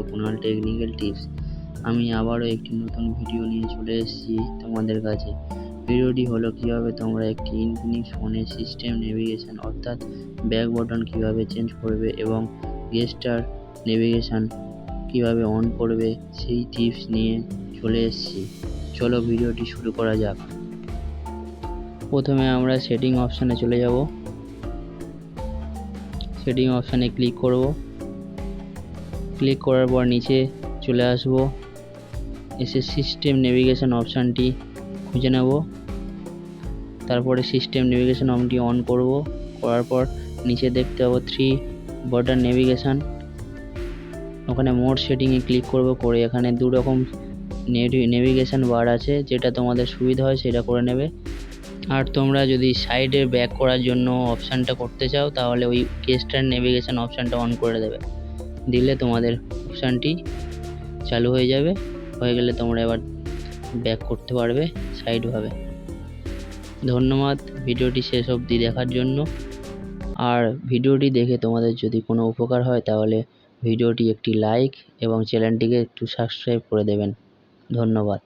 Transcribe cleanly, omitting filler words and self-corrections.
Kunal technical tips. আমি আবারও একটি নতুন ভিডিও নিয়ে চলে এসেছি তোমাদের কাছে। ভিডিওটি হলো কিভাবে তোমরা একটি ইনফিনিক্স ফোনের সিস্টেম নেভিগেশন অর্থাৎ ব্যাক বাটন কিভাবে চেঞ্জ করবে এবং গেস্টার নেভিগেশন কিভাবে অন করবে সেই টিপস নিয়ে চলে এসেছি। চলো ভিডিওটি শুরু করা যাক। প্রথমে আমরা সেটিং অপশানে চলে যাব। সেটিং অপশানে ক্লিক করব। ক্লিক করার পর নিচে চলে আসব, এসে সিস্টেম নেভিগেশন অপশানটি খুঁজে নেব। তারপরে সিস্টেম নেভিগেশন অপশনটি অন করব। করার পর নিচে দেখতে পাবো 3 বাটন নেভিগেশন, ওখানে মোড সেটিংয়ে ক্লিক করব। করে এখানে দু রকম নেভিগেশন বার আছে, যেটা তোমাদের সুবিধা হয় সেটা করে নেবে। আর তোমরা যদি সাইডে ব্যাক করার জন্য অপশানটা করতে চাও তাহলে ওই গেস্টার নেভিগেশন অপশানটা অন করে দেবে, দিলে তোমাদের অপশানটি চালু হয়ে যাবে। হয়ে গেলে তোমরা এবার ব্যাক করতে পারবে সাইডভাবে। ধন্যবাদ ভিডিওটি শেষ অবধি দেখার জন্য। আর ভিডিওটি দেখে তোমাদের যদি কোনো উপকার হয় তাহলে ভিডিওটি একটি লাইক এবং চ্যানেলটিকে একটু সাবস্ক্রাইব করে দেবেন। ধন্যবাদ।